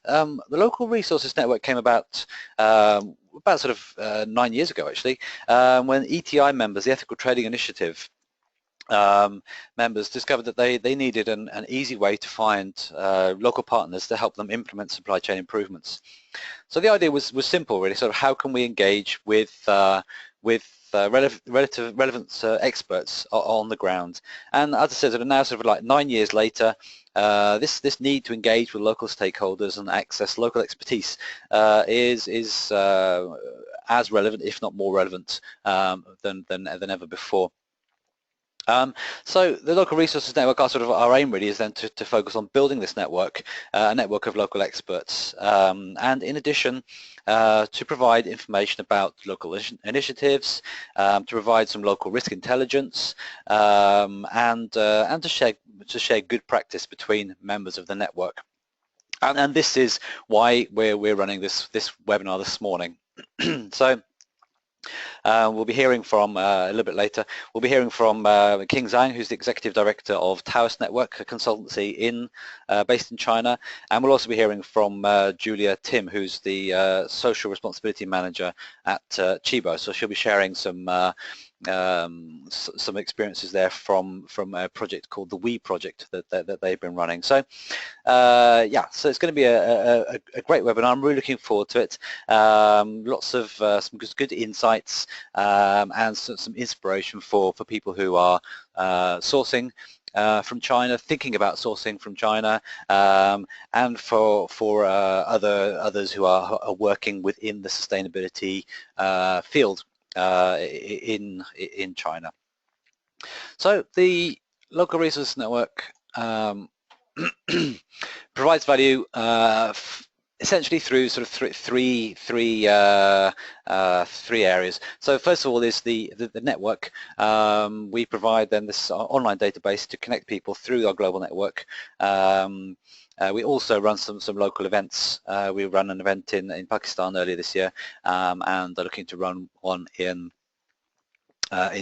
the Local Resources Network came about sort of 9 years ago, actually, when ETI members, the Ethical Trading Initiative, members discovered that they needed an easy way to find local partners to help them implement supply chain improvements. So the idea was simple, really. Sort of how can we engage with relevant experts on the ground? And as I said, sort of now, sort of like 9 years later, this need to engage with local stakeholders and access local expertise is as relevant, if not more relevant, than ever before. So the Local Resources Network, our aim really is then to focus on building this network, a network of local experts, and in addition to provide information about local initiatives, to provide some local risk intelligence, and to share good practice between members of the network. And this is why we're running this webinar this morning. So. We'll be hearing from, a little bit later, we'll be hearing from King Zhang, who's the Executive Director of Taoist Network, a consultancy based in China, and we'll also be hearing from Julia Tim, who's the Social Responsibility Manager at Tchibo. So she'll be sharing some experiences there from a project called the We Project that they've been running. So yeah, so it's going to be a great webinar. I'm really looking forward to it. Lots of some good insights and some inspiration for people who are sourcing from China, thinking about sourcing from China, and for others who are working within the sustainability field in China. So the Local Resources Network provides value essentially through sort of three areas. So first of all is the network. We provide then this online database to connect people through our global network. We also run some local events. We ran an event in Pakistan earlier this year, and are looking to run one in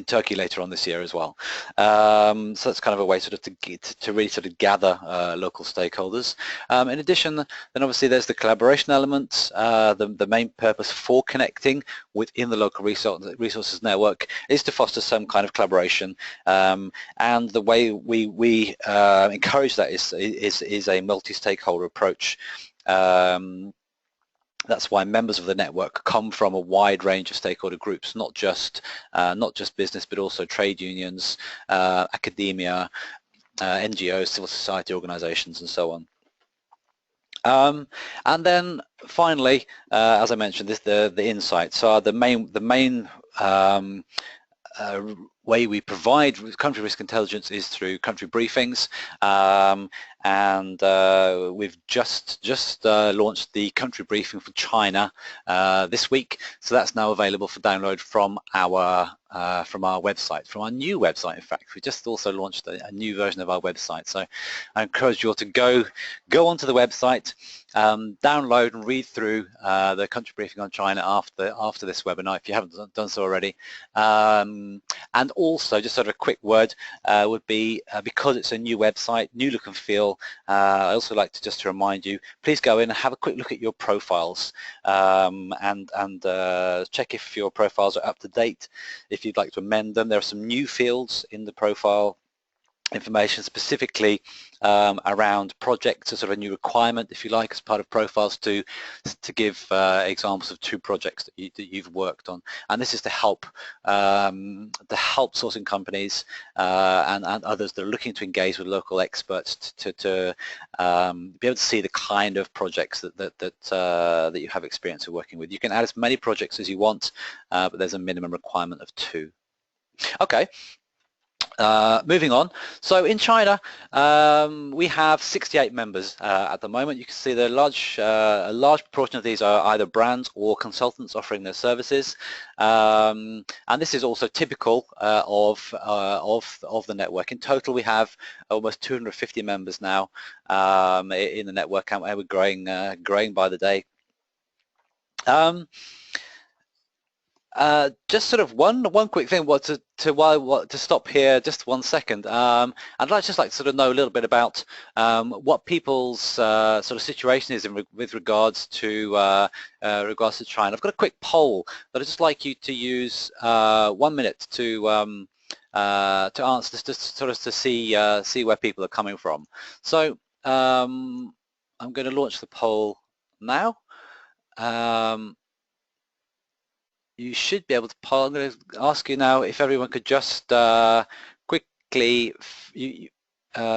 Turkey later on this year as well. So that's kind of a way sort of to really sort of gather local stakeholders. In addition, then obviously there's the collaboration element. The main purpose for connecting within the Local Resources Network is to foster some kind of collaboration, and the way we encourage that is a multi-stakeholder approach. That's why members of the network come from a wide range of stakeholder groups, not just business, but also trade unions, academia, NGOs, civil society organizations, and so on. And then finally, as I mentioned, the insights. So the main way we provide country risk intelligence is through country briefings, and we've just launched the country briefing for China this week, so that's now available for download from our website, from our new website. In fact, we just also launched a new version of our website, so I encourage you all to go onto the website, download and read through the country briefing on China after this webinar if you haven't done so already. And also, just sort of a quick word would be, because it's a new website, new look and feel, I also like to just remind you, please go in and have a quick look at your profiles, and check if your profiles are up to date. If you'd like to amend them, there are some new fields in the profile information specifically around projects, a sort of a new requirement, if you like, as part of profiles to give examples of 2 projects that you've worked on, and this is to help sourcing companies and others that are looking to engage with local experts to be able to see the kind of projects that you have experience of working with. You can add as many projects as you want, but there's a minimum requirement of 2. Okay. Moving on. So in China, we have 68 members at the moment. You can see a large proportion of these are either brands or consultants offering their services, and this is also typical of the network. In total, we have almost 250 members now in the network, and we're growing by the day. Just sort of one quick thing. To stop here just 1 second. I'd just like to sort of know a little bit about what people's sort of situation is with regards to China. I've got a quick poll that I'd just like you to use 1 minute to answer, just sort of to see where people are coming from. So I'm going to launch the poll now. You should be able to poll. I'm going to ask you now if everyone could just quickly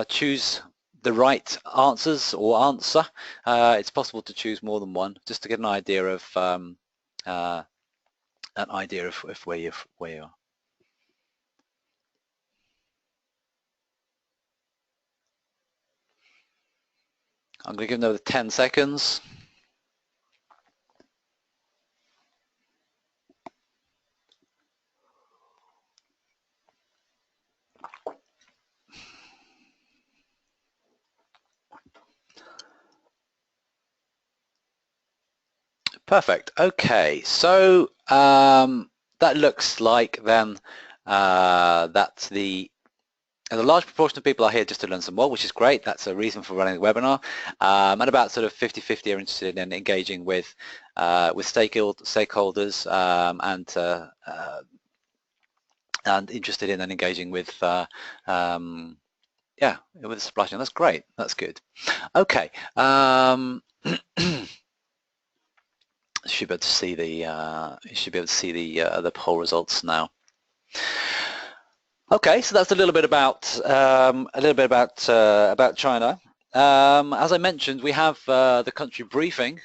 choose the right answers or answer. It's possible to choose more than one, just to get an idea of where you are. I'm going to give another 10 seconds. Perfect. Okay, so that looks like then that a large proportion of people are here just to learn some more, which is great. That's a reason for running the webinar. And about sort of 50-50 are interested in engaging with stakeholders and interested in engaging with yeah, with the supply chain. That's great. That's good. Okay. You should be able to see the poll results now. Okay, so that's a little bit about China. As I mentioned, we have the country briefing,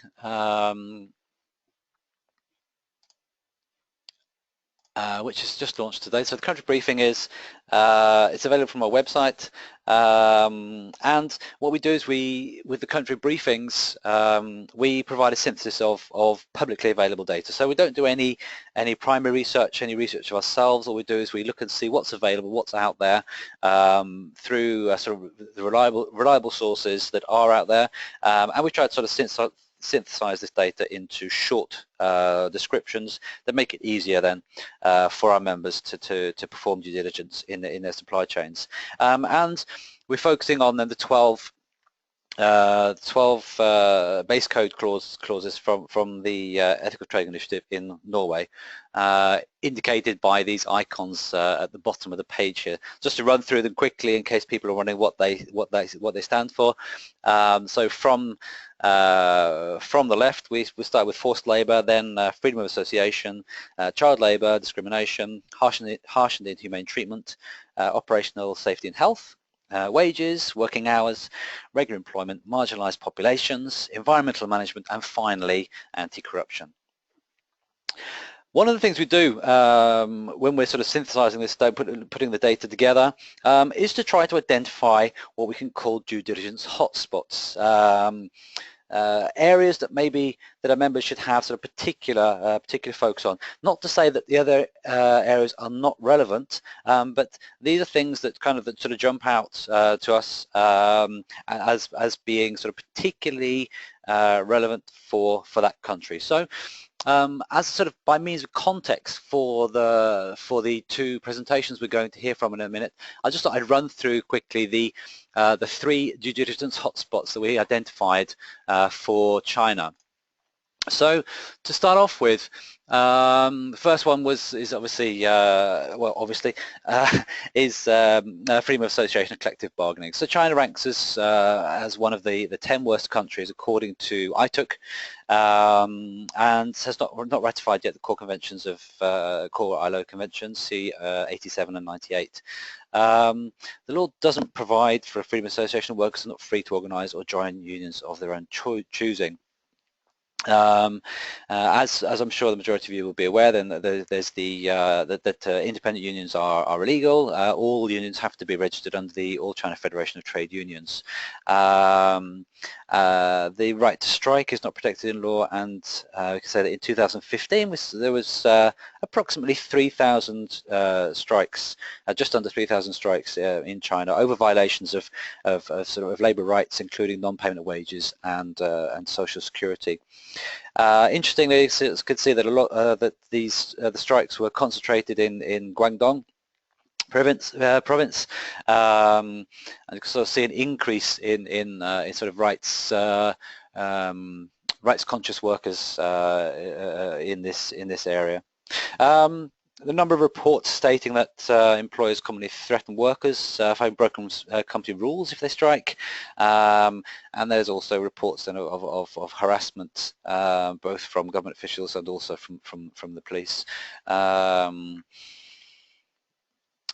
which is just launched today. So the country briefing is it's available from our website, and what we do is with the country briefings we provide a synthesis of publicly available data. So we don't do any primary research, any research of ourselves. All we do is we look and see what's available, what's out there through sort of the reliable sources that are out there, and we try to sort of synthesize this data into short descriptions that make it easier then for our members to perform due diligence in their supply chains. And we're focusing on then the 12 base code clauses from the Ethical Trade Initiative in Norway, indicated by these icons at the bottom of the page here. Just to run through them quickly in case people are wondering what they stand for. So from the left, we start with forced labour, then freedom of association, child labour, discrimination, harsh and inhumane treatment, operational safety and health, wages, working hours, regular employment, marginalised populations, environmental management, and finally, anti-corruption. One of the things we do when we're sort of synthesizing this, putting the data together, is to try to identify what we can call due diligence hotspots. Areas that our members should have sort of particular focus on. Not to say that the other areas are not relevant, but these are things that sort of jump out to us as being sort of particularly relevant for that country. So as sort of by means of context for the two presentations we're going to hear from in a minute, I just thought I'd run through quickly the 3 due diligence hotspots that we identified for China. So to start off with, the first one is obviously freedom of association and collective bargaining. So China ranks as one of the 10 worst countries according to ITUC, and has not ratified yet the core conventions of core ILO conventions, C 87 and 98. The law doesn't provide for a freedom of association. Workers are not free to organise or join unions of their own choosing. As I'm sure the majority of you will be aware, then there's that independent unions are illegal. All unions have to be registered under the All China Federation of Trade Unions. The right to strike is not protected in law, and we can say that in 2015 there was approximately 3,000 strikes, just under 3,000 strikes in China over violations of labour rights, including non-payment of wages and social security. Interestingly, you could see that a lot that these the strikes were concentrated in Guangdong province, and you can sort of see an increase in sort of rights conscious workers in this area. The number of reports stating that employers commonly threaten workers if having broken company rules if they strike, and there's also reports then of harassment, both from government officials and also from the police.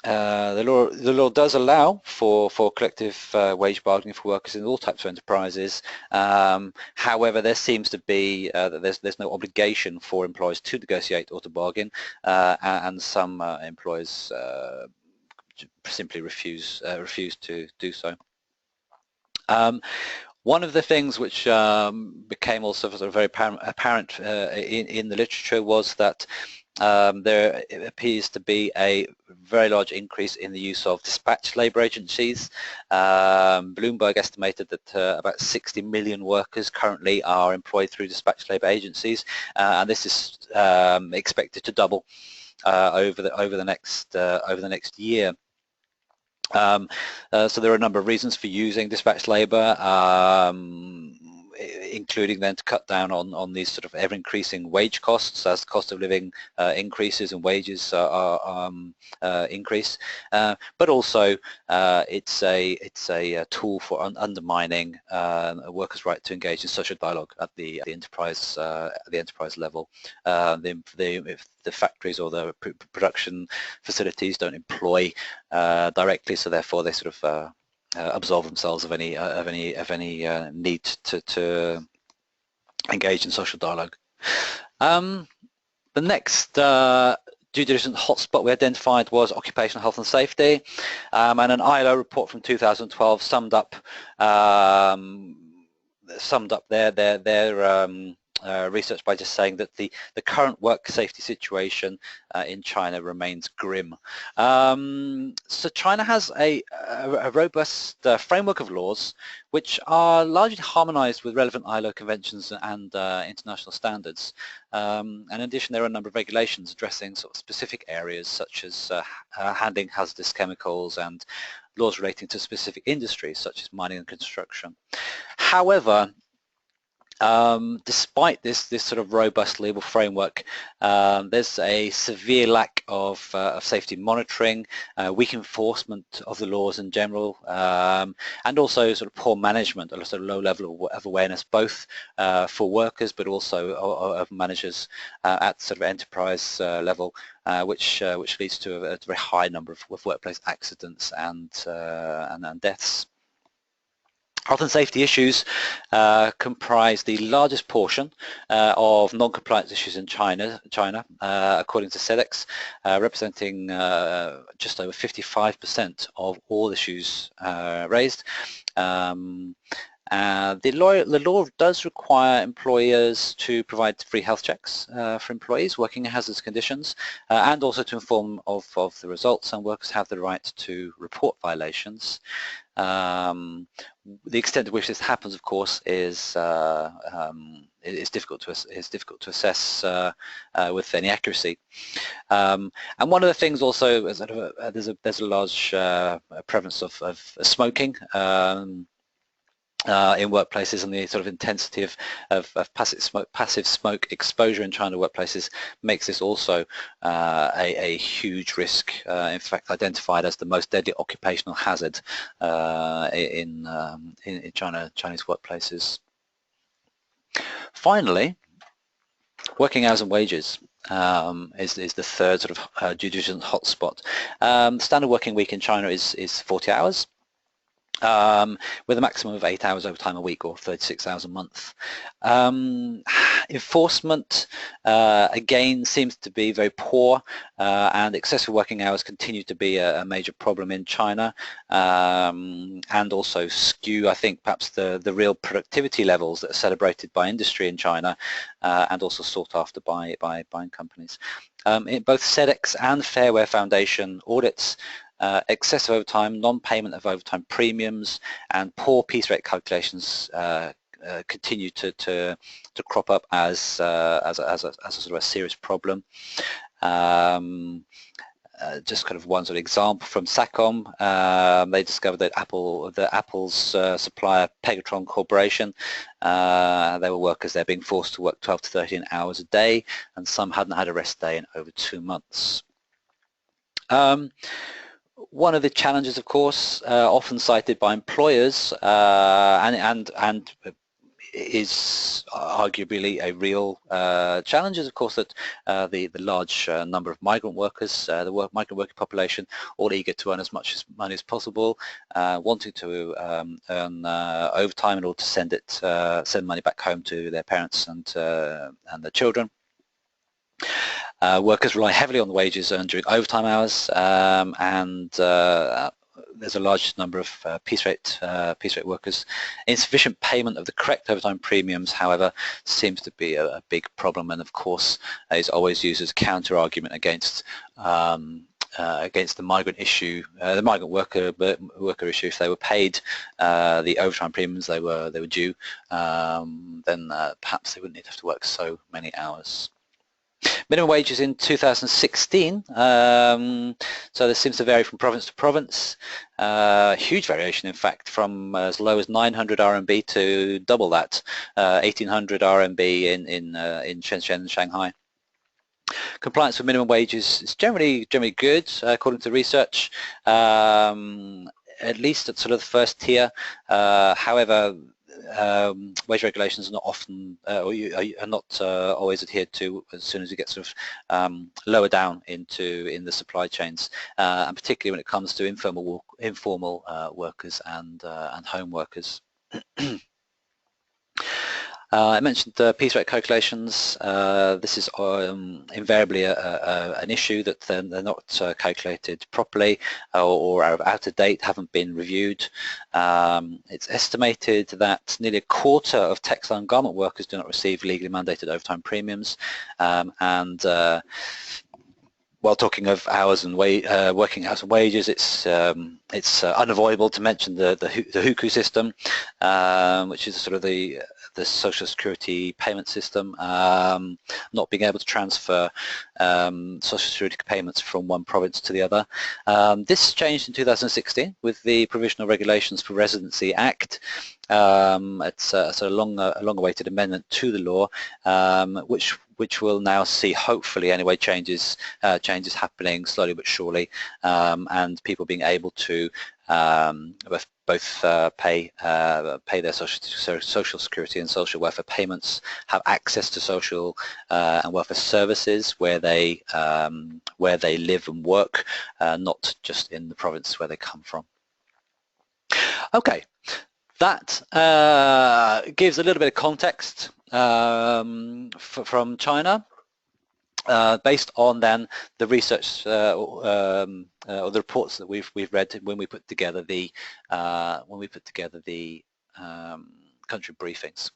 The law does allow for collective wage bargaining for workers in all types of enterprises. However, there seems to be that there's no obligation for employers to negotiate or to bargain, and some employers simply refuse to do so. One of the things which became also sort of very apparent in the literature was that there appears to be a very large increase in the use of dispatch labour agencies. Bloomberg estimated that about 60 million workers currently are employed through dispatch labour agencies, and this is expected to double over the next year. So there are a number of reasons for using dispatch labour, including then to cut down on these sort of ever-increasing wage costs as the cost of living increases and wages increase, but also it's a tool for undermining a worker's right to engage in social dialogue at the enterprise level. If the factories or the production facilities don't employ directly, so therefore they sort of absolve themselves of any need to engage in social dialogue. The next due diligence hotspot we identified was occupational health and safety, and an ILO report from 2012 summed up their research by just saying that the current work safety situation in China remains grim. So China has a robust framework of laws which are largely harmonized with relevant ILO conventions and international standards. And in addition, there are a number of regulations addressing sort of specific areas such as handling hazardous chemicals and laws relating to specific industries such as mining and construction. However, despite this sort of robust legal framework, there's a severe lack of safety monitoring, weak enforcement of the laws in general, and also sort of poor management, or sort of low level of awareness, both for workers but also of managers at sort of enterprise level, which leads to a very high number of workplace accidents and deaths. Health and safety issues comprise the largest portion of non-compliance issues in China, according to SEDEX, representing just over 55% of all issues raised. The law does require employers to provide free health checks for employees working in hazardous conditions, and also to inform of the results, and workers have the right to report violations. The extent to which this happens, of course, is difficult to assess with any accuracy. And one of the things also is that there's a large prevalence of smoking in workplaces, and the sort of intensity of passive smoke exposure in China workplaces makes this also a huge risk, in fact identified as the most deadly occupational hazard in Chinese workplaces. Finally, working hours and wages is the third sort of due diligence hotspot. The standard working week in China is 40 hours. With a maximum of 8 hours overtime a week, or 36 hours a month. Enforcement again seems to be very poor, and excessive working hours continue to be a major problem in China, and also skew, I think, perhaps the real productivity levels that are celebrated by industry in China, and also sought after by buying companies. In both SEDEX and Fairware Foundation audits, excessive overtime, non-payment of overtime premiums, and poor piece rate calculations continue to crop up as a sort of a serious problem. Just kind of one sort of example from SACOM, they discovered that Apple's supplier Pegatron Corporation, there were workers there being forced to work 12 to 13 hours a day, and some hadn't had a rest day in over 2 months. One of the challenges, of course, often cited by employers and is arguably a real challenge, is of course that the large number of migrant workers, the migrant working population, all eager to earn as much money as possible, wanting to earn overtime in order to send money back home to their parents and their children. Workers rely heavily on the wages earned during overtime hours, and there's a large number of piece rate workers. Insufficient payment of the correct overtime premiums, however, seems to be a big problem, and of course is always used as a counter argument against the migrant issue, the migrant worker issue. If they were paid the overtime premiums they were due, then perhaps they wouldn't need to have to work so many hours. Minimum wages in 2016, so this seems to vary from province to province. Huge variation, in fact, from as low as 900 RMB to double that, 1800 RMB in Shenzhen and Shanghai. Compliance with minimum wages is generally good, according to research, at least at sort of the first tier. However, wage regulations are not often are not always adhered to as soon as you get sort of lower down in the supply chains, and particularly when it comes to informal workers and home workers. I mentioned piece rate calculations. This is invariably an issue that they're not calculated properly or are out of date, haven't been reviewed. It's estimated that nearly a quarter of textile and garment workers do not receive legally mandated overtime premiums, and while talking of hours and working hours and wages, it's unavoidable to mention the hukou system, which is sort of the social security payment system, not being able to transfer social security payments from one province to the other. This changed in 2016 with the Provisional Regulations for Residency Act. It's a sort of long-awaited amendment to the law, which will now see, hopefully anyway, changes happening slowly but surely, and people being able to both pay their social security and social welfare payments, have access to social and welfare services where they live and work, not just in the province where they come from. Okay, that gives a little bit of context from China. Based on then the research or the reports that we've read when we put together the country briefings.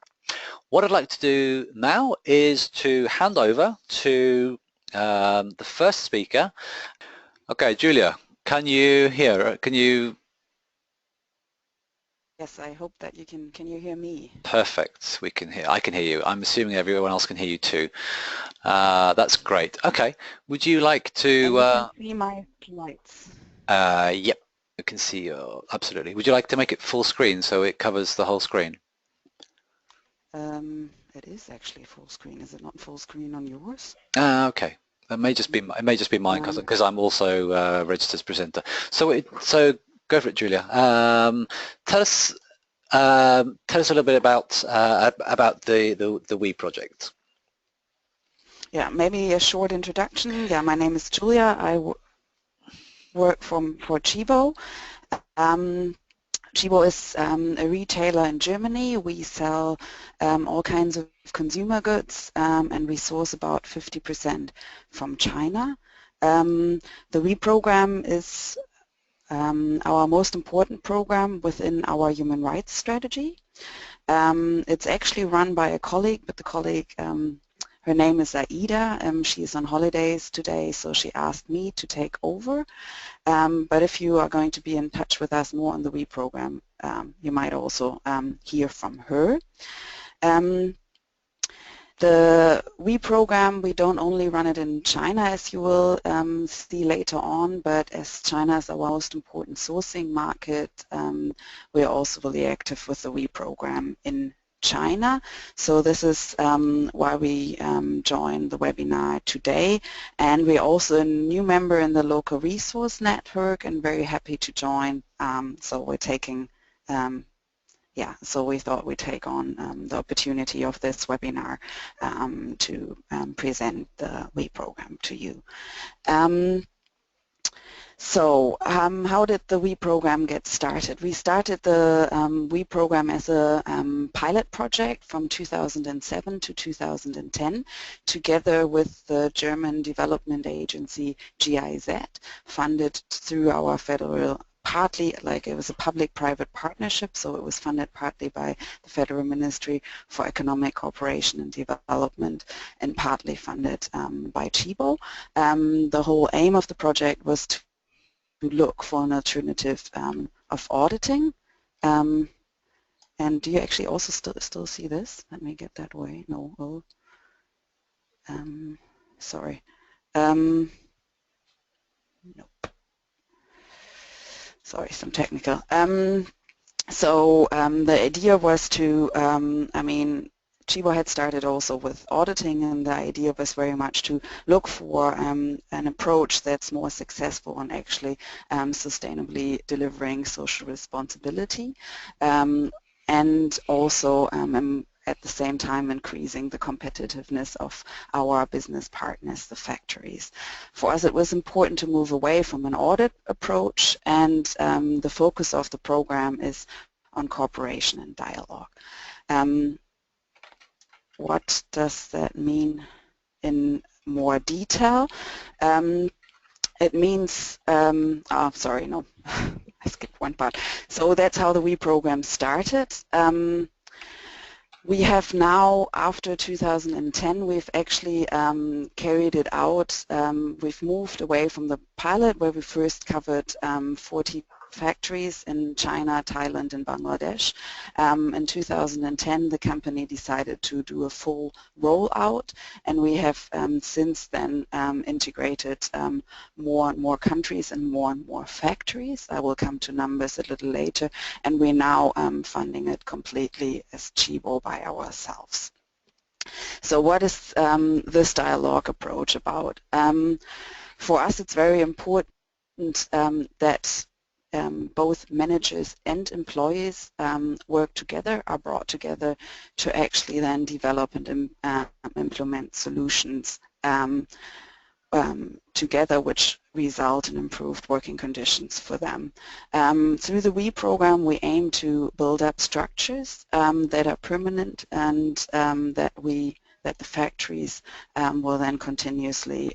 What I'd like to do now is to hand over to the first speaker. Okay, Julia, can you hear? Can you? Yes, I hope that you can. Can you hear me? Perfect. We can hear. I can hear you. I'm assuming everyone else can hear you too. That's great. Okay. Would you like to? You can see my slides. Yep. You can see. Absolutely. Would you like to make it full screen so it covers the whole screen? It is actually full screen. Is it not full screen on yours? Okay. It may just be mine because I'm also a registered presenter. So go for it, Julia. Tell us a little bit about the WE project. Yeah, maybe a short introduction. Yeah, my name is Julia. I work for Tchibo. Tchibo is a retailer in Germany. We sell all kinds of consumer goods, and we source about 50% from China. The WE program is our most important program within our human rights strategy. It's actually run by a colleague, but the colleague Her name is Aida. She is on holidays today, so she asked me to take over. But if you are going to be in touch with us more on the WE program, you might also hear from her. The WE program, we don't only run it in China, as you will see later on, but as China is our most important sourcing market, we are also really active with the WE program in China. So this is why we joined the webinar today, and we're also a new member in the local resource network and very happy to join. So we're taking so we thought we'd take on the opportunity of this webinar to present the WE program to you. How did the WE program get started? We started the WE program as a pilot project from 2007 to 2010 together with the German development agency GIZ, funded through our federal partly, like it was a public-private partnership, so it was funded partly by the Federal Ministry for Economic Cooperation and Development and partly funded by Tchibo. The whole aim of the project was to look for an alternative of auditing. And do you actually also still see this? Let me get that way. No. Oh. Sorry. Nope. Sorry, some technical. The idea was to, Tchibo had started also with auditing, and the idea was very much to look for an approach that's more successful on actually sustainably delivering social responsibility, and also at the same time increasing the competitiveness of our business partners, the factories. For us it was important to move away from an audit approach, and the focus of the program is on cooperation and dialogue. What does that mean in more detail? It means, sorry, no, I skipped one part. So that's how the WE program started. We have now, after 2010, we've actually carried it out. We've moved away from the pilot where we first covered 40 factories in China, Thailand, and Bangladesh. In 2010, the company decided to do a full rollout, and we have since then integrated more and more countries and more factories. I will come to numbers a little later, and we're now funding it completely as Tchibo by ourselves. So what is this dialogue approach about? For us, it's very important that both managers and employees work together, are brought together to actually then develop and implement solutions together which result in improved working conditions for them. Through the WE program we aim to build up structures that are permanent and that the factories will then continuously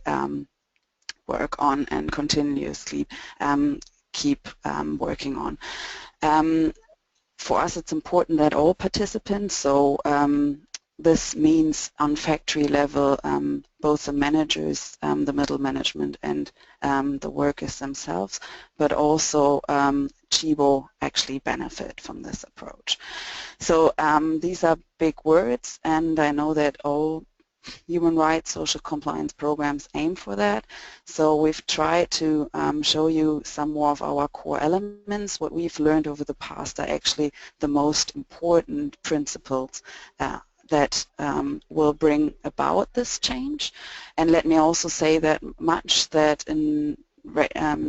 work on and continuously keep working on. For us it's important that all participants, so this means on factory level both the managers, the middle management and the workers themselves, but also Tchibo actually benefit from this approach. So these are big words, and I know that all human rights, social compliance programs aim for that. So we've tried to show you some more of our core elements. What we've learned over the past are actually the most important principles that will bring about this change. And let me also say that much that in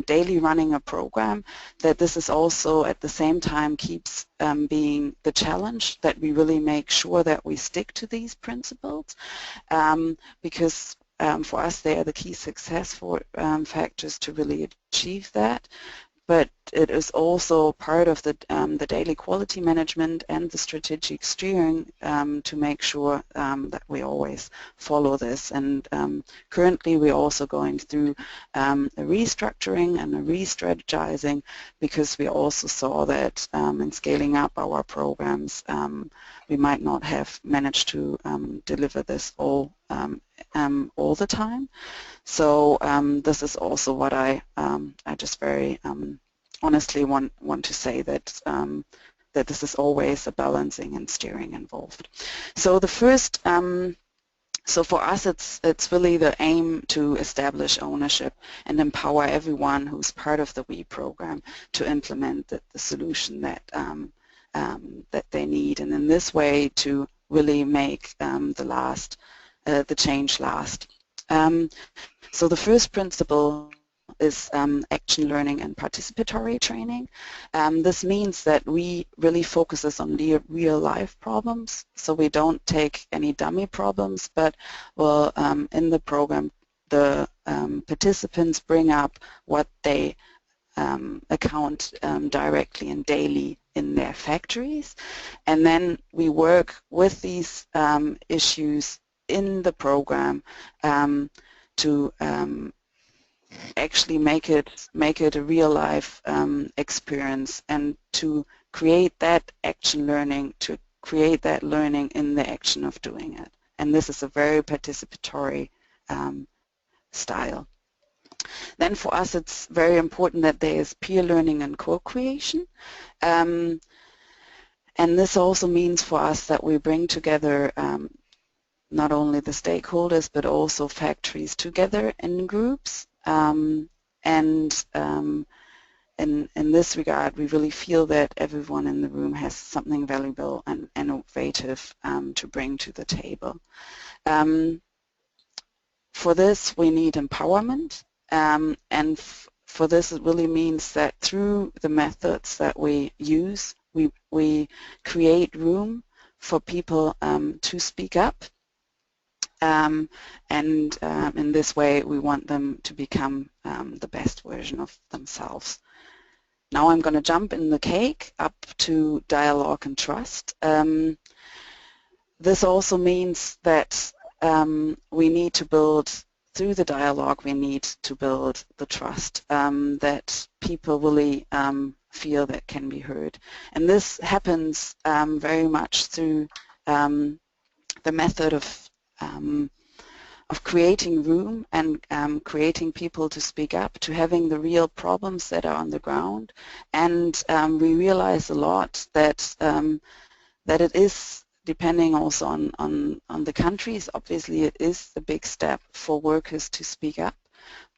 daily running a program, that this is also at the same time keeps being the challenge, that we really make sure that we stick to these principles, because for us they are the key success factors to really achieve that. But it is also part of the daily quality management and the strategic steering to make sure that we always follow this. And currently we're also going through a restructuring and a re-strategizing, because we also saw that in scaling up our programs we might not have managed to deliver this all all the time. So this is also what I just very honestly want to say, that that this is always a balancing and steering involved. So the first, so for us it's really the aim to establish ownership and empower everyone who's part of the WE program to implement the solution that that they need, and in this way to really make the change last. So the first principle is action learning and participatory training. This means that we really focuses on real life problems, so we don't take any dummy problems, but well, in the program the participants bring up what they account directly and daily in their factories, and then we work with these issues in the program to actually make it a real life experience, and to create that action learning, to create that learning in the action of doing it. And this is a very participatory style. Then for us it's very important that there is peer learning and co-creation. And this also means for us that we bring together not only the stakeholders but also factories together in groups. And in this regard we really feel that everyone in the room has something valuable and innovative to bring to the table. For this we need empowerment, and for this it really means that through the methods that we use we create room for people to speak up, and in this way we want them to become the best version of themselves. Now I'm going to jump in the cake up to dialogue and trust. This also means that we need to build, through the dialogue we need to build the trust that people really feel that can be heard. And this happens very much through the method of creating room and creating people to speak up, to having the real problems that are on the ground. And we realize a lot that that it is, depending also on the countries, obviously it is a big step for workers to speak up.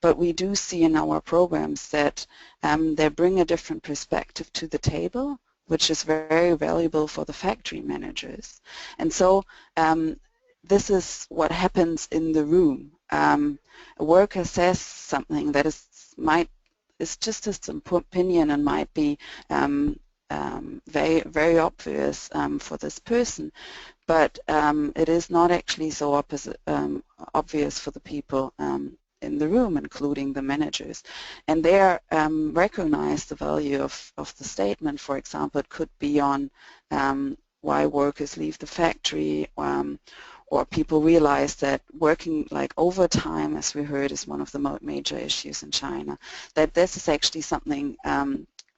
But we do see in our programs that they bring a different perspective to the table, which is very valuable for the factory managers. And so this is what happens in the room. A worker says something that is just his opinion and might be very, very obvious for this person, but it is not actually so obvious for the people in the room, including the managers. And they recognize the value of the statement. For example, it could be on why workers leave the factory, or people realize that working like overtime, as we heard, is one of the major issues in China, that this is actually something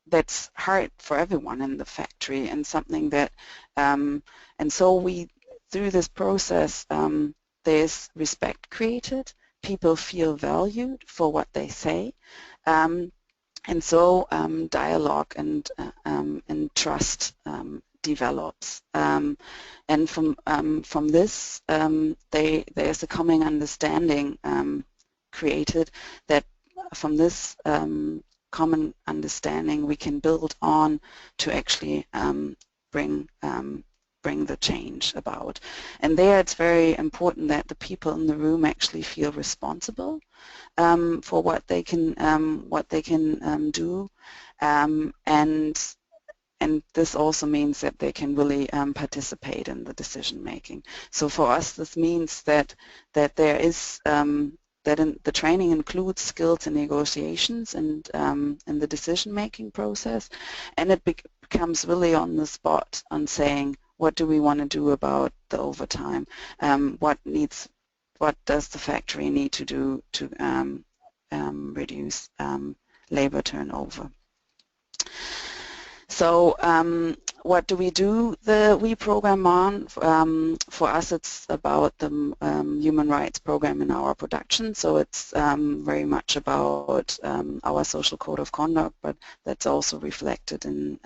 that's hard for everyone in the factory, and something that, and so we, through this process, there's respect created, people feel valued for what they say, and so dialogue and trust develops, and from this there's a common understanding created, that from this common understanding we can build on to actually bring the change about. And there it's very important that the people in the room actually feel responsible for what they can do, and this also means that they can really participate in the decision making. So for us this means that there is the training includes skills in negotiations and in the decision-making process, and it becomes really on the spot on saying, what do we want to do about the overtime? What does the factory need to do to reduce labor turnover? So what do we do the WE program on? For us, it's about the human rights program in our production. So it's very much about our social code of conduct, but that's also reflected in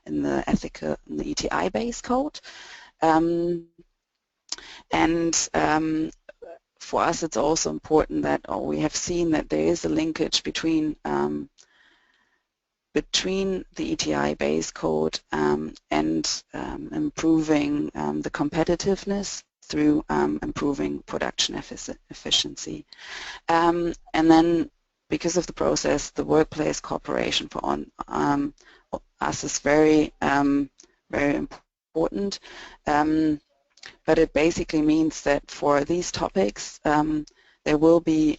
the ethical, in the ETI-based code. For us, it's also important that we have seen that there is a linkage between the ETI-based code and improving the competitiveness through improving production efficiency. And then, because of the process, the workplace cooperation for us is very, very important. But it basically means that for these topics, they will be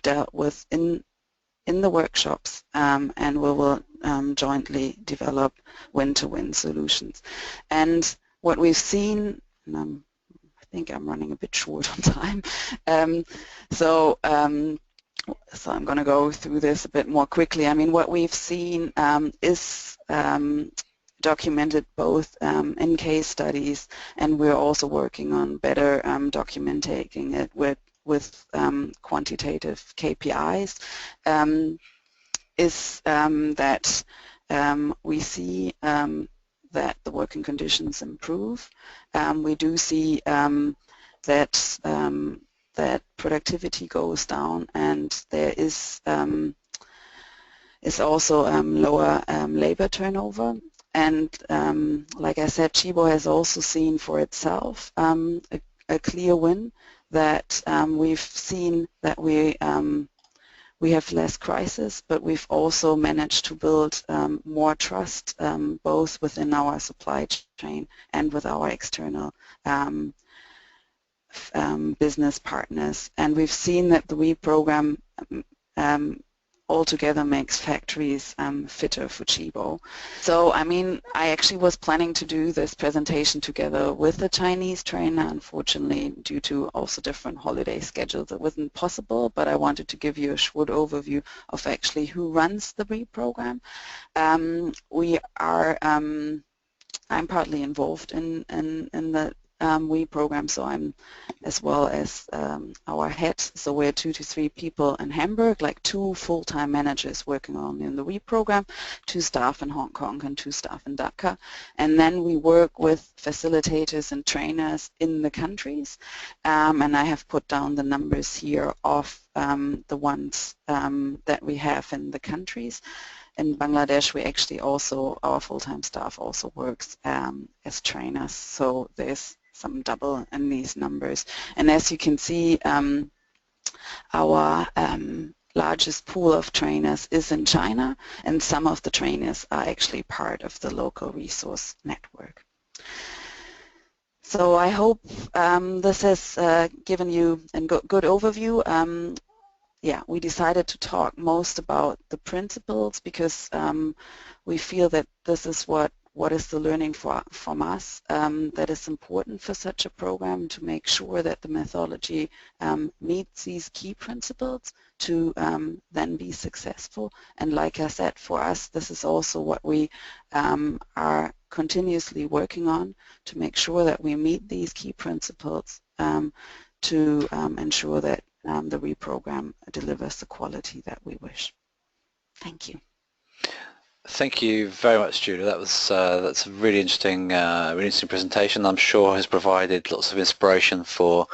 dealt with in the workshops, and we will jointly develop win-to-win solutions. And what we've seen, and I think I'm running a bit short on time, so I'm going to go through this a bit more quickly. I mean, what we've seen is documented both in case studies, and we're also working on better documenting it with quantitative KPIs, is that we see that the working conditions improve. We do see that productivity goes down, and there is also lower labor turnover. And like I said, Tchibo has also seen for itself a clear win, that we've seen that we have less crisis, but we've also managed to build more trust, both within our supply chain and with our external business partners. And we've seen that the WE program altogether makes factories fitter for Tchibo. So, I mean, I actually was planning to do this presentation together with a Chinese trainer. Unfortunately, due to also different holiday schedules, it wasn't possible, but I wanted to give you a short overview of actually who runs the WE program. I'm partly involved in the WE program, so I'm as well as our head. So we're 2 to 3 people in Hamburg, like 2 full-time managers working on in the WE program, 2 staff in Hong Kong and 2 staff in Dhaka. And then we work with facilitators and trainers in the countries. And I have put down the numbers here of the ones that we have in the countries. In Bangladesh, we actually also, our full-time staff also works as trainers, so there's some double in these numbers. And as you can see, our largest pool of trainers is in China, and some of the trainers are actually part of the local resource network. So I hope this has given you a good overview. Yeah, we decided to talk most about the principles because we feel that this is what is the learning from us that is important for such a program, to make sure that the methodology meets these key principles to then be successful. And like I said, for us, this is also what we are continuously working on, to make sure that we meet these key principles to ensure that the WE program delivers the quality that we wish. Thank you. Thank you very much, Julia. That was that's a really interesting presentation. I'm sure has provided lots of inspiration for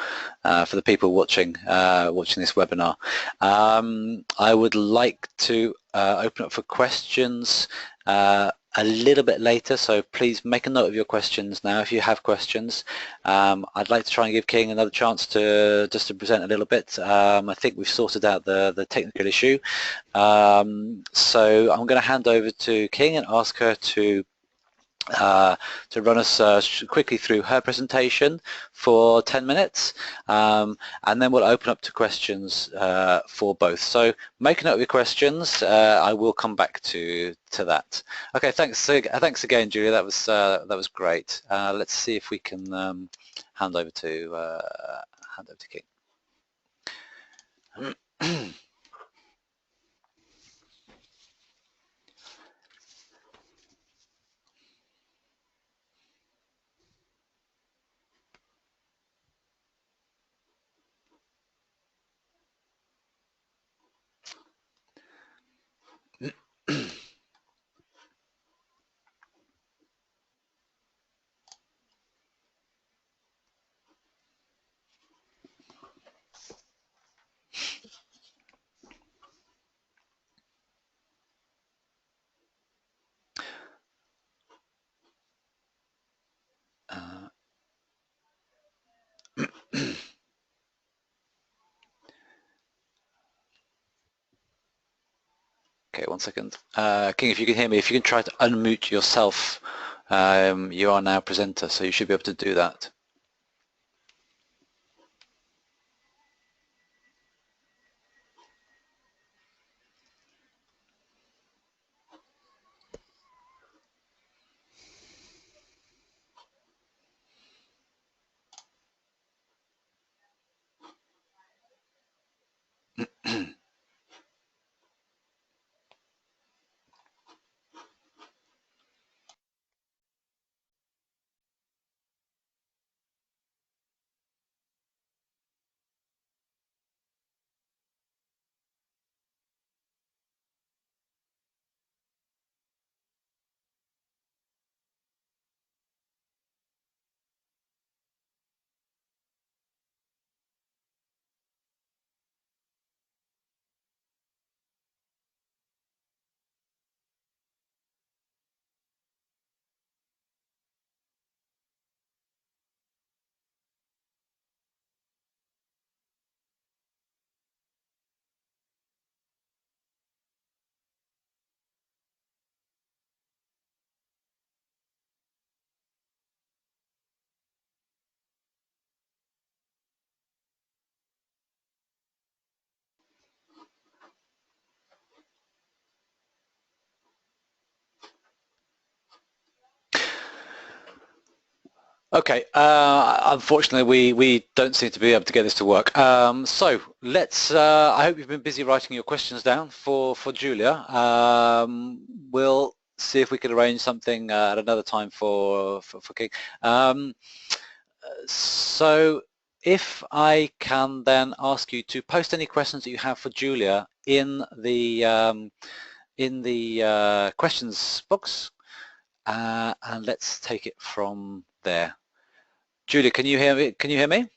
the people watching this webinar. I would like to open up for questions a little bit later, so please make a note of your questions now if you have questions. I'd like to try and give King another chance to present a little bit. I think we've sorted out the technical issue, so I'm going to hand over to King and ask her to run us quickly through her presentation for 10 minutes, and then we'll open up to questions for both. So make a note of your questions. I will come back to that. Okay, thanks again, Julia. That was great. Let's see if we can hand over to King. Okay, 1 second. King, if you can hear me, if you can try to unmute yourself, you are now presenter, so you should be able to do that. Okay, unfortunately we don't seem to be able to get this to work. So let's, I hope you've been busy writing your questions down for Julia. We'll see if we can arrange something at another time for King. So if I can then ask you to post any questions that you have for Julia in the questions box, and let's take it from there. Julia, can you hear me? Can you hear me?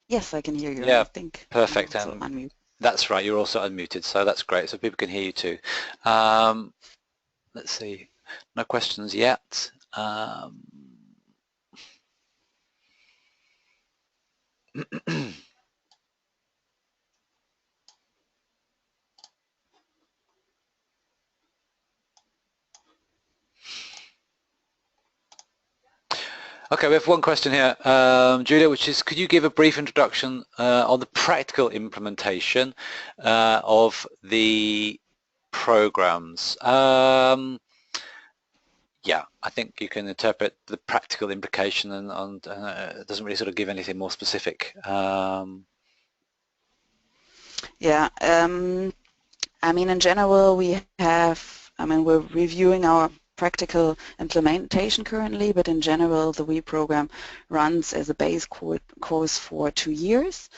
Yes, I can hear you. Yeah, I think I'm perfect. also And unmuted. that's right, you're also unmuted, so that's great. So people can hear you too. Let's see, no questions yet. Okay, we have one question here, Julia, which is, could you give a brief introduction on the practical implementation of the programs? Yeah, I think you can interpret the practical implication, and it doesn't really sort of give anything more specific. Yeah, I mean, in general, we have, I mean, we're reviewing our practical implementation currently, but in general, the WE program runs as a base course for 2 years,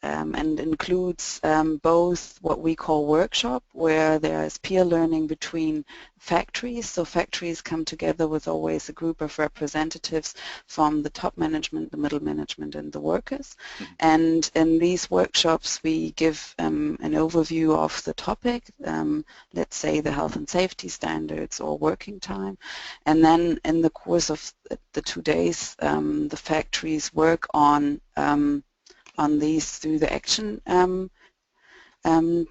and includes both what we call workshop, where there is peer learning between factories. So factories come together with always a group of representatives from the top management, the middle management, and the workers. And in these workshops, we give an overview of the topic, let's say the health and safety standards or working time. And then in the course of the 2 days, the factories work on these through the action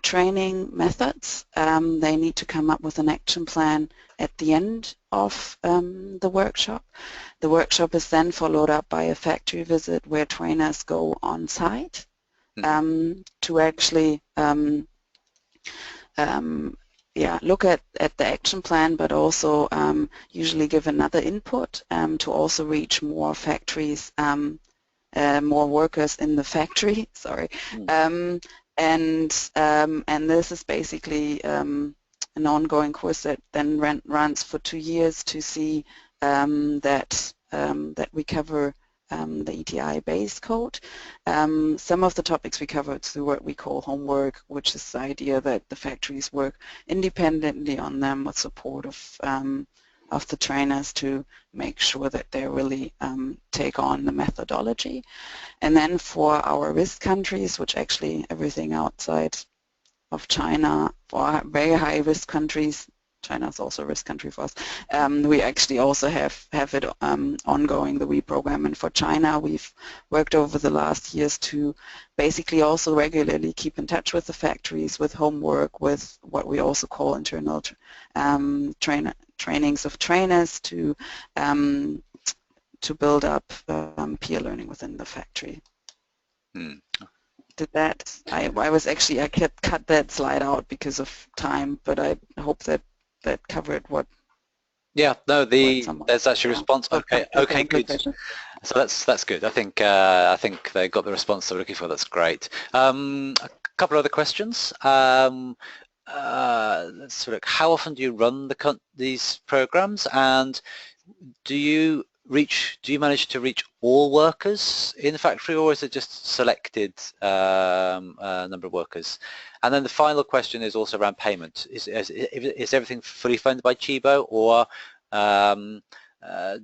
training methods. They need to come up with an action plan at the end of the workshop. The workshop is then followed up by a factory visit where trainers go on site to actually look at the action plan, but also usually give another input to also reach more factories, more workers in the factory, sorry. And this is basically an ongoing course that then runs for 2 years to see that we cover the ETI base code. Some of the topics we covered through what we call homework, which is the idea that the factories work independently on them with support of the trainers to make sure that they really take on the methodology. And then for our risk countries, which actually everything outside of China, for very high risk countries, China is also a risk country for us. We actually also have it ongoing, the WE program. And for China, we've worked over the last years to basically also regularly keep in touch with the factories, with homework, with what we also call internal trainings of trainers to build up peer learning within the factory. Did that? I cut that slide out because of time, but I hope that covered what. Yeah, no, there's actually a response. Okay, good. So that's good. I think they got the response they were looking for. That's great. A couple of other questions. Let's look. How often do you run these programs, and do you manage to reach all workers in the factory, or is it just selected number of workers? And then the final question is also around payment. Is everything fully funded by Tchibo, or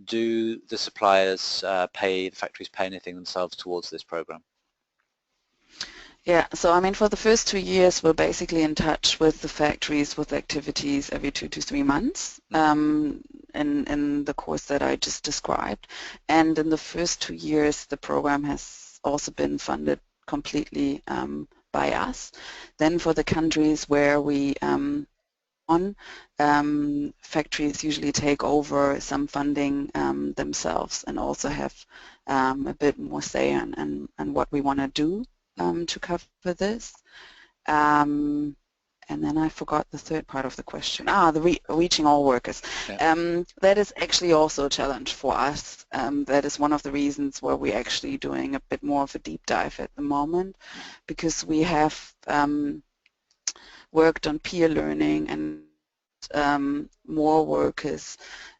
do the suppliers the factories pay anything themselves towards this program? Yeah, so I mean, for the first 2 years, we're basically in touch with the factories with activities every 2 to 3 months in the course that I just described. And in the first 2 years, the program has also been funded completely by us. Then for the countries where we factories usually take over some funding themselves and also have a bit more say on what we want to do to cover this. And then I forgot the third part of the question. The reaching all workers. Yeah. That is actually also a challenge for us. That is one of the reasons where we're actually doing a bit more of a deep dive at the moment, because we have worked on peer learning and more workers,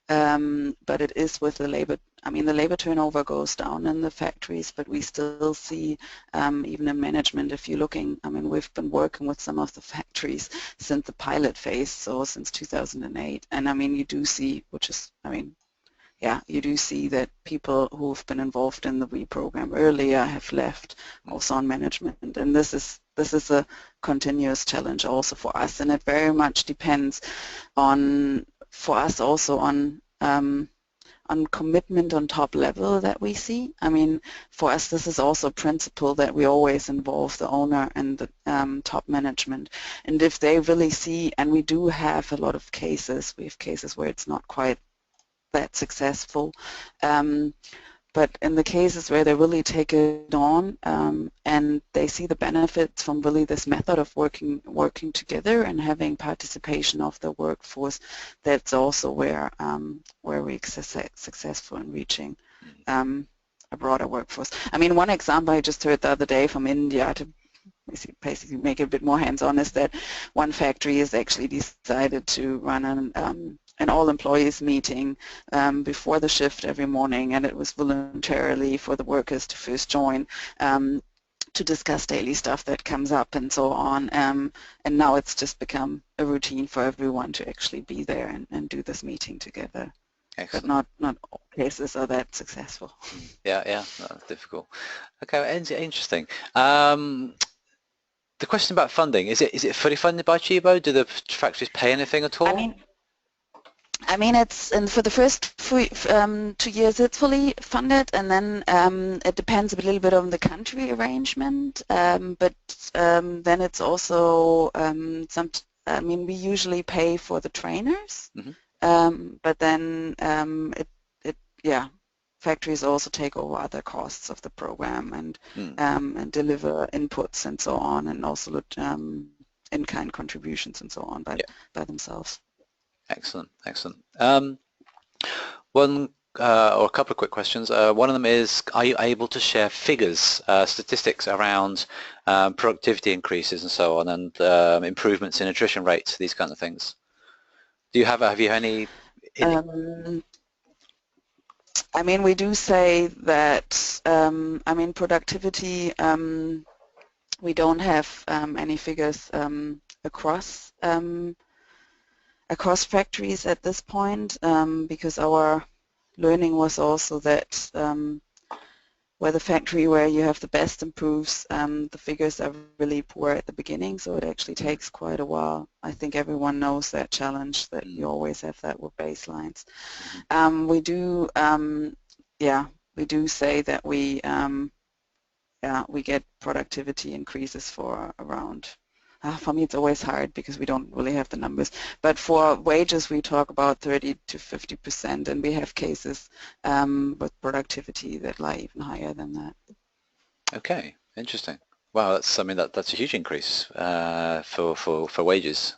but it is with the labor. I mean, the labor turnover goes down in the factories, but we still see, even in management, if you're looking, I mean, we've been working with some of the factories since the pilot phase, so since 2008, and I mean, you do see, you do see that people who've been involved in the WE program earlier have left, also on management, and this is a continuous challenge also for us, and it very much depends on, for us also on commitment on top level that we see. I mean, for us, this is also a principle that we always involve the owner and the top management. And if they really see, and we do have a lot of cases, we have cases where it's not quite that successful, but in the cases where they really take it on and they see the benefits from really this method of working together and having participation of the workforce, that's also where we're successful in reaching a broader workforce. I mean, one example I just heard the other day from India, to basically make it a bit more hands-on, is that one factory has actually decided to run an all-employees meeting before the shift every morning, and it was voluntarily for the workers to first join to discuss daily stuff that comes up and so on, and now it's just become a routine for everyone to actually be there and do this meeting together. Excellent. But not all cases are that successful. Yeah, that's difficult. Okay, interesting. The question about funding, is it fully funded by Tchibo? Do the factories pay anything at all? I mean, and for the first 2 years it's fully funded, and then it depends a little bit on the country arrangement. But then it's also I mean, we usually pay for the trainers, but then factories also take over other costs of the program and deliver inputs and so on, and also in-kind contributions and so on by themselves. Excellent. One or a couple of quick questions. One of them is, are you able to share figures, statistics around productivity increases and so on, and improvements in attrition rates, these kind of things? Have you any? I mean, we do say that, I mean, productivity, we don't have any figures across factories at this point, because our learning was also that where the factory where you have the best improves, the figures are really poor at the beginning, so it actually takes quite a while. I think everyone knows that challenge, that you always have that with baselines. We do, yeah, we do say that we get productivity increases for around, for me it's always hard because we don't really have the numbers, but for wages we talk about 30 to 50%, and we have cases with productivity that lie even higher than that. Okay, interesting. Wow, that's, I mean, that's a huge increase for wages.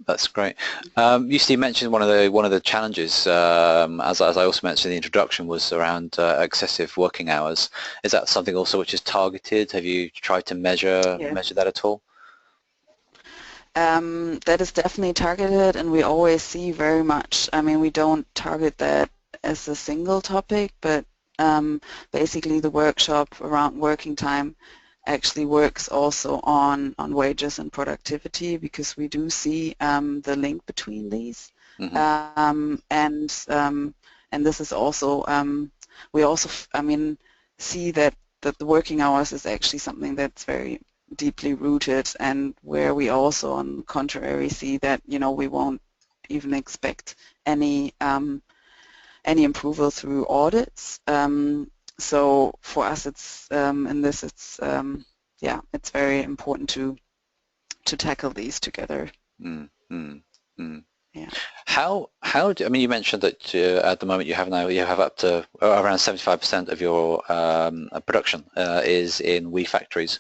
That's great. You Steve mentioned one of the challenges, as I also mentioned in the introduction, was around excessive working hours. Is that something also which is targeted? Have you tried to measure Yeah. that at all? That is definitely targeted, and we always see very much, I mean, we don't target that as a single topic, but basically the workshop around working time actually works also on wages and productivity, because we do see the link between these. And this is also, we also, I mean, see that the working hours is actually something that's very deeply rooted, and where we also on the contrary see that, you know, we won't even expect any approval through audits. So for us it's in this it's yeah, it's very important to tackle these together. Yeah. How do, I mean, you mentioned that at the moment you have up to around 75% of your production is in WE factories,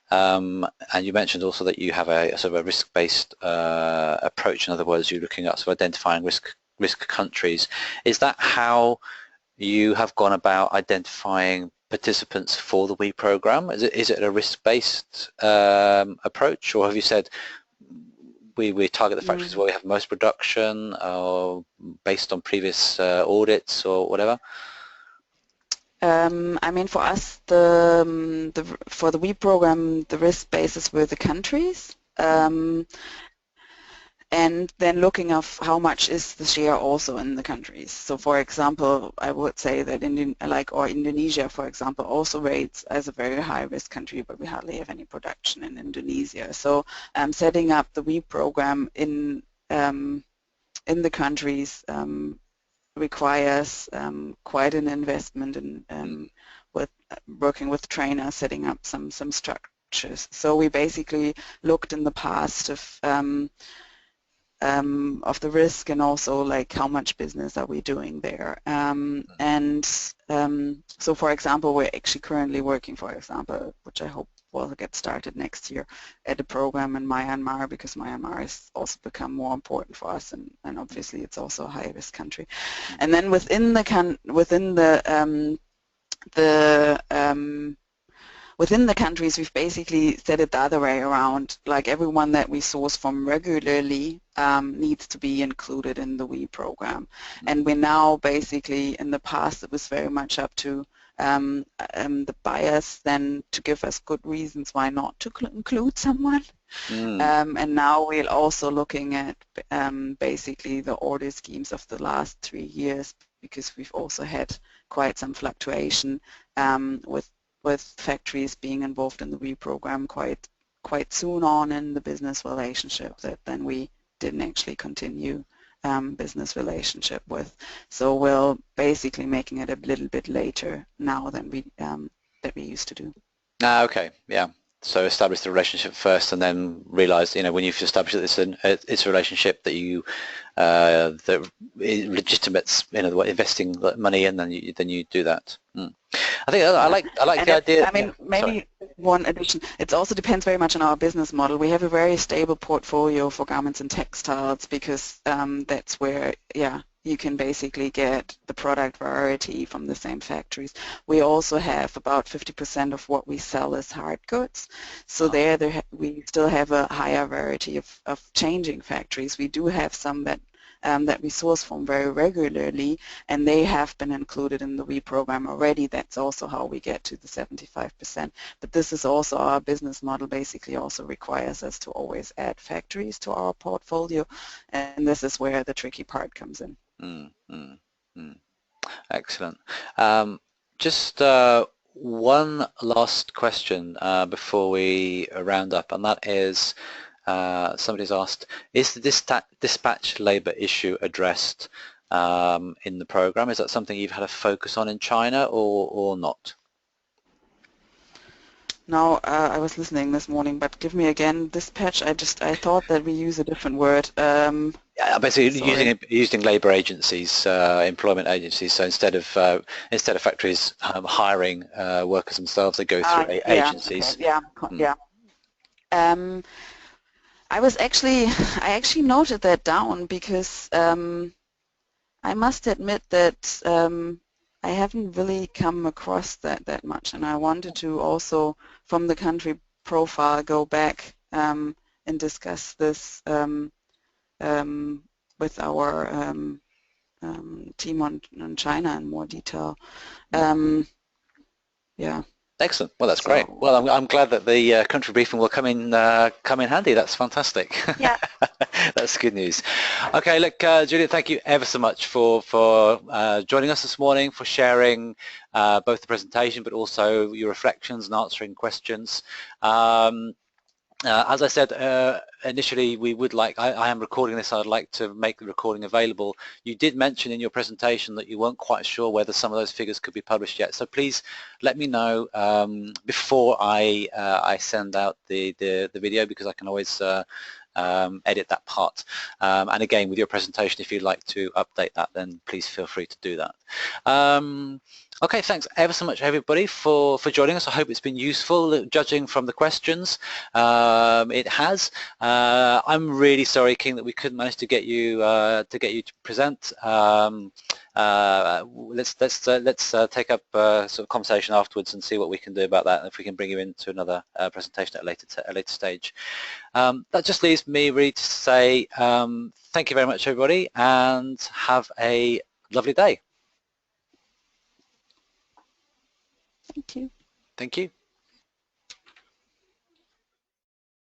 and you mentioned also that you have a sort of a risk-based approach. In other words, you're looking at sort of identifying risk countries. Is that how you have gone about identifying participants for the WE program? Is it a risk-based approach, or have you said we target the factories where we have most production, based on previous audits or whatever? I mean, for us, for the WE program, the risk basis were the countries, and then looking of how much is the share also in the countries. So, for example, I would say that Indonesia, for example, also rates as a very high risk country, but we hardly have any production in Indonesia. So, setting up the WE program in the countries requires quite an investment in with working with trainers, setting up some structures. So we basically looked in the past of the risk, and also like how much business are we doing there. So for example, we're actually currently working, for example, which I hope will get started next year, at a program in Myanmar, because Myanmar has also become more important for us, and obviously it's also a high risk country. And then within the countries, we've basically set it the other way around. Like, everyone that we source from regularly needs to be included in the WE program. And we're now basically, in the past it was very much up to the buyers then to give us good reasons why not to include someone. And now we're also looking at basically the order schemes of the last 3 years, because we've also had quite some fluctuation with factories being involved in the WE program quite soon on in the business relationship, that then we didn't actually continue business relationship with. So we're basically making it a little bit later now than we used to do. Okay, yeah. So establish the relationship first, and then realize, you know, when you've established that it's a relationship that you that it legitimates, you know, investing money in, then you do that. I think I like the idea. I mean, maybe one addition. It also depends very much on our business model. We have a very stable portfolio for garments and textiles, because that's where, yeah, you can basically get the product variety from the same factories. We also have about 50% of what we sell as hard goods. So we still have a higher variety of changing factories. We do have some that we source from very regularly, and they have been included in the WE program already. That's also how we get to the 75%. But this is also our business model, basically also requires us to always add factories to our portfolio, and this is where the tricky part comes in. Excellent. Just one last question before we round up, and that is, somebody's asked, is the dispatch labour issue addressed in the program? Is that something you've had a focus on in China or not? No, I was listening this morning, but give me again dispatch. I thought that we use a different word. Yeah, basically Sorry. using labour agencies, employment agencies. So instead of factories hiring workers themselves, they go through Yeah, okay, agencies. yeah, Mm. yeah. Um, I actually noted that down because I must admit that I haven't really come across that much, and I wanted to also, from the country profile, go back and discuss this with our team on China in more detail. Yeah. Excellent. Well, that's great. So Well, I'm glad that the country briefing will come in handy. That's fantastic. yeah. That's good news. Okay, look, Juliet, thank you ever so much for joining us this morning, for sharing both the presentation but also your reflections and answering questions. As I said initially, we would like, I am recording this, I'd like to make the recording available. You did mention in your presentation that you weren't quite sure whether some of those figures could be published yet, so please let me know before I send out the video, because I can always edit that part. And again, with your presentation, if you'd like to update that, then please feel free to do that. Okay, thanks ever so much, everybody, for joining us. I hope it's been useful, judging from the questions. It has. I'm really sorry, King, that we couldn't manage to get you to present. Let's take up sort of conversation afterwards and see what we can do about that, and if we can bring you into another presentation at a later stage. That just leaves me really to say thank you very much, everybody, and have a lovely day. Thank you. Thank you.